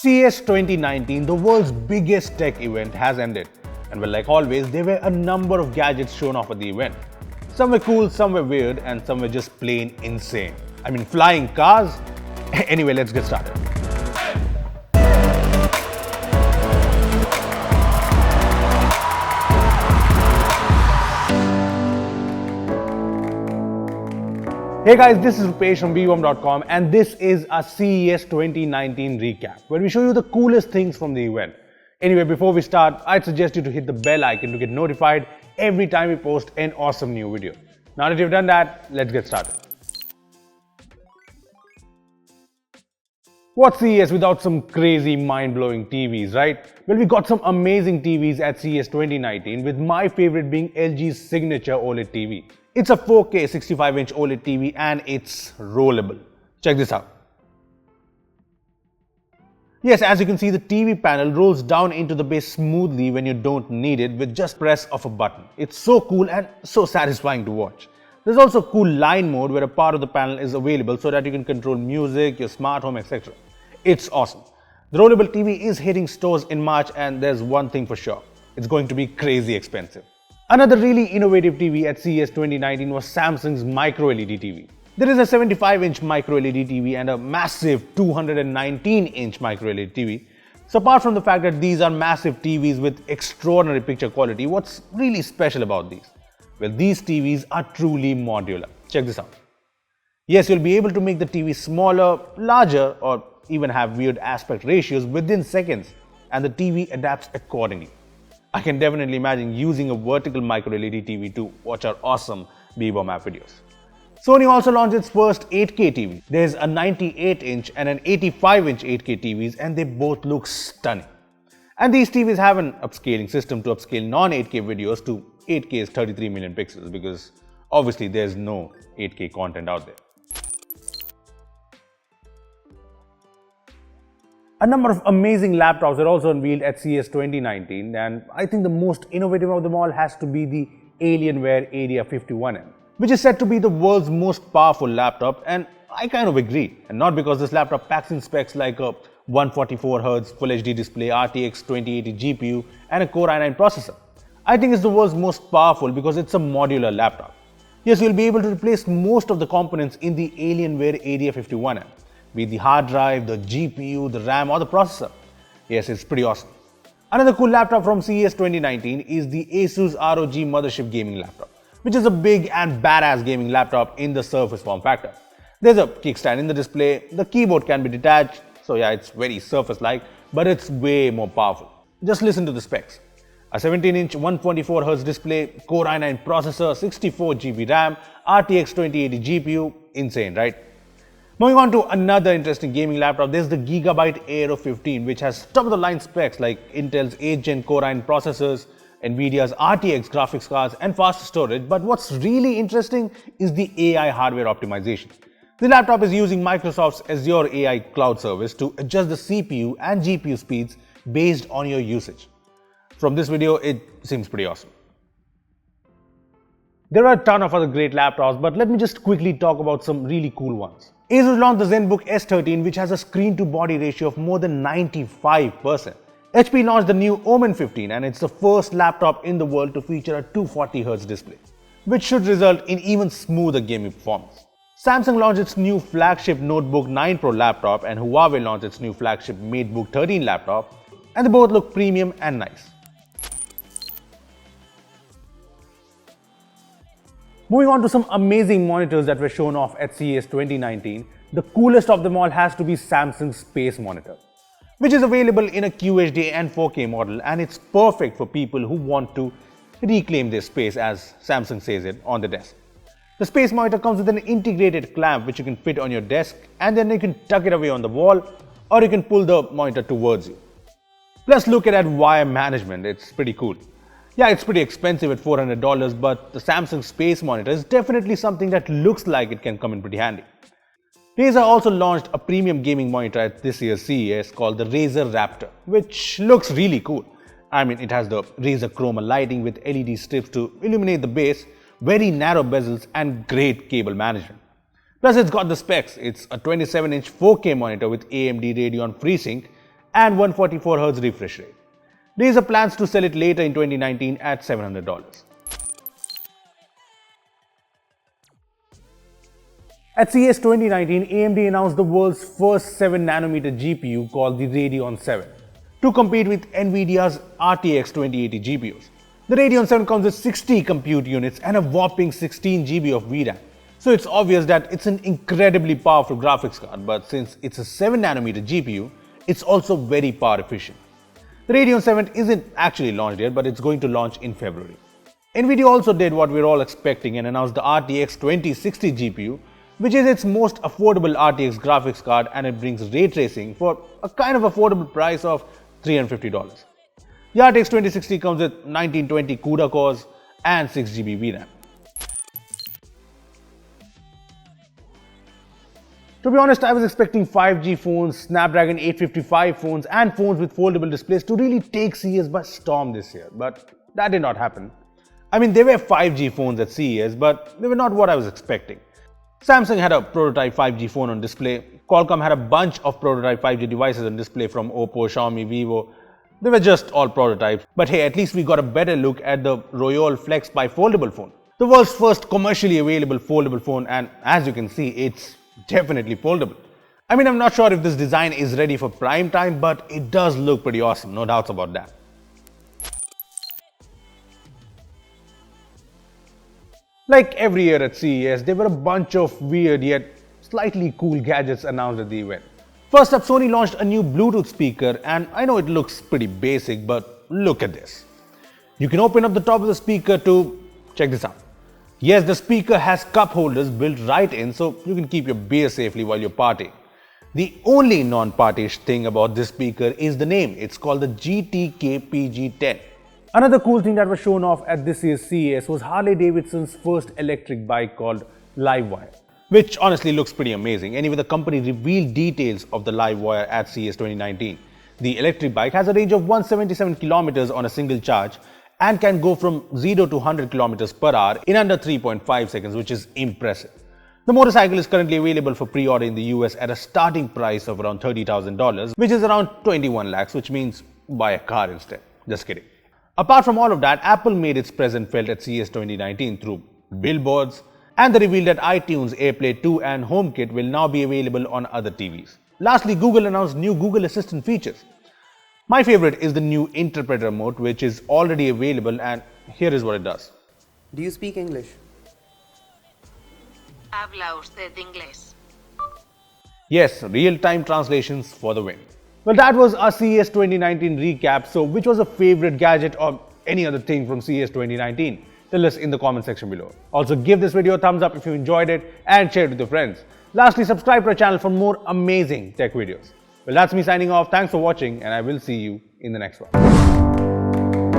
CES 2019, the world's biggest tech event, has ended. And well, like always, there were a number of gadgets shown off at the event. Some were cool, some were weird, and some were just plain insane. I mean, flying cars? Anyway, let's get started. Hey guys, this is Rupesh from vworm.com and this is a CES 2019 recap where we show you the coolest things from the event. Anyway, before we start, I'd suggest you to hit the bell icon to get notified every time we post an awesome new video. Now that you've done that, let's get started. What's CES without some crazy mind-blowing TVs, right? Well, we got some amazing TVs at CES 2019 with my favorite being LG's signature OLED TV. It's a 4K 65-inch OLED TV and it's rollable. Check this out. Yes, as you can see, the TV panel rolls down into the base smoothly when you don't need it with just press of a button. It's so cool and so satisfying to watch. There's also cool line mode where a part of the panel is available so that you can control music, your smart home, etc. It's awesome. The rollable TV is hitting stores in March and there's one thing for sure. It's going to be crazy expensive. Another really innovative TV at CES 2019 was Samsung's Micro LED TV. There is a 75-inch Micro LED TV and a massive 219-inch Micro LED TV. So apart from the fact that these are massive TVs with extraordinary picture quality, what's really special about these? Well, these TVs are truly modular. Check this out. Yes, you'll be able to make the TV smaller, larger, or even have weird aspect ratios within seconds, and the TV adapts accordingly. I can definitely imagine using a vertical Micro LED TV to watch our awesome vworm app videos. Sony also launched its first 8K TV. There's a 98-inch and an 85-inch 8K TVs and they both look stunning. And these TVs have an upscaling system to upscale non-8K videos to 8K's 33 million pixels because obviously there's no 8K content out there. A number of amazing laptops were also unveiled at CES 2019 and I think the most innovative of them all has to be the Alienware Area 51M, which is said to be the world's most powerful laptop, and I kind of agree. And not because this laptop packs in specs like a 144Hz Full HD display, RTX 2080 GPU and a Core i9 processor. I think it's the world's most powerful because it's a modular laptop. Yes, you'll be able to replace most of the components in the Alienware Area 51M. Be it the hard drive, the GPU, the RAM or the processor. Yes, it's pretty awesome. Another cool laptop from CES 2019 is the Asus ROG Mothership gaming laptop, which is a big and badass gaming laptop in the Surface form factor. There's a kickstand in the display, the keyboard can be detached, so yeah, it's very Surface-like, but it's way more powerful. Just listen to the specs. A 17-inch 124Hz display, Core i9 processor, 64GB RAM, RTX 2080 GPU, insane, right? Moving on to another interesting gaming laptop, there's the Gigabyte Aero 15, which has top-of-the-line specs like Intel's 8th Gen Core i9 processors, Nvidia's RTX graphics cards, and faster storage. But what's really interesting is the AI hardware optimization. The laptop is using Microsoft's Azure AI cloud service to adjust the CPU and GPU speeds based on your usage. From this video, it seems pretty awesome. There are a ton of other great laptops, but let me just quickly talk about some really cool ones. Asus launched the ZenBook S13, which has a screen-to-body ratio of more than 95%. HP launched the new Omen 15, and it's the first laptop in the world to feature a 240Hz display, which should result in even smoother gaming performance. Samsung launched its new flagship Notebook 9 Pro laptop, and Huawei launched its new flagship MateBook 13 laptop, and they both look premium and nice. Moving on to some amazing monitors that were shown off at CES 2019, the coolest of them all has to be Samsung's Space Monitor, which is available in a QHD and 4K model, and it's perfect for people who want to reclaim their space, as Samsung says it, on the desk. The Space Monitor comes with an integrated clamp which you can fit on your desk, and then you can tuck it away on the wall, or you can pull the monitor towards you. Plus, look at that wire management, it's pretty cool. Yeah, it's pretty expensive at $400, but the Samsung Space Monitor is definitely something that looks like it can come in pretty handy. Razer also launched a premium gaming monitor at this year's CES called the Razer Raptor, which looks really cool. I mean, it has the Razer Chroma lighting with LED strips to illuminate the base, very narrow bezels and great cable management. Plus, it's got the specs. It's a 27-inch 4K monitor with AMD Radeon FreeSync and 144Hz refresh rate. Razer plans to sell it later in 2019 at $700. At CES 2019, AMD announced the world's first 7nm GPU called the Radeon 7 to compete with Nvidia's RTX 2080 GPUs. The Radeon 7 comes with 60 compute units and a whopping 16 GB of VRAM. So it's obvious that it's an incredibly powerful graphics card, but since it's a 7nm GPU, it's also very power efficient. The Radeon 7 isn't actually launched yet, but it's going to launch in February. Nvidia also did what we're all expecting and announced the RTX 2060 GPU, which is its most affordable RTX graphics card, and it brings ray tracing for a kind of affordable price of $350. The RTX 2060 comes with 1920 CUDA cores and 6GB VRAM. To be honest, I was expecting 5G phones, Snapdragon 855 phones and phones with foldable displays to really take CES by storm this year, but that did not happen. I mean, there were 5G phones at CES, but they were not what I was expecting. Samsung had a prototype 5G phone on display. Qualcomm had a bunch of prototype 5G devices on display from Oppo, Xiaomi, Vivo. They were just all prototypes. But hey, at least we got a better look at the Royole Flex Pi foldable phone. The world's first commercially available foldable phone, and as you can see, it's definitely foldable. I mean, I'm not sure if this design is ready for prime time, but it does look pretty awesome, no doubts about that. Like every year at CES, there were a bunch of weird yet slightly cool gadgets announced at the event. First up, Sony launched a new Bluetooth speaker, and I know it looks pretty basic, but look at this. You can open up the top of the speaker to check this out. Yes, the speaker has cup holders built right in, so you can keep your beer safely while you're partying. The only non-partyish thing about this speaker is the name. It's called the GTK PG10. Another cool thing that was shown off at this year's CES was Harley-Davidson's first electric bike called Livewire, which honestly looks pretty amazing. Anyway, the company revealed details of the Livewire at CES 2019. The electric bike has a range of 177 kilometers on a single charge and can go from 0 to 100 kilometers per hour in under 3.5 seconds, which is impressive. The motorcycle is currently available for pre-order in the US at a starting price of around $30,000, which is around 21 lakhs, which means buy a car instead. Just kidding. Apart from all of that, Apple made its presence felt at CES 2019 through billboards, and they revealed that iTunes, AirPlay 2 and HomeKit will now be available on other TVs. Lastly, Google announced new Google Assistant features. My favorite is the new interpreter mode, which is already available, and here is what it does. Do you speak English? ¿Habla usted inglés? Yes, real-time translations for the win. Well, that was our CES 2019 recap. So, which was a favorite gadget or any other thing from CES 2019? Tell us in the comment section below. Also, give this video a thumbs up if you enjoyed it and share it with your friends. Lastly, subscribe to our channel for more amazing tech videos. Well, that's me signing off. Thanks for watching, and I will see you in the next one.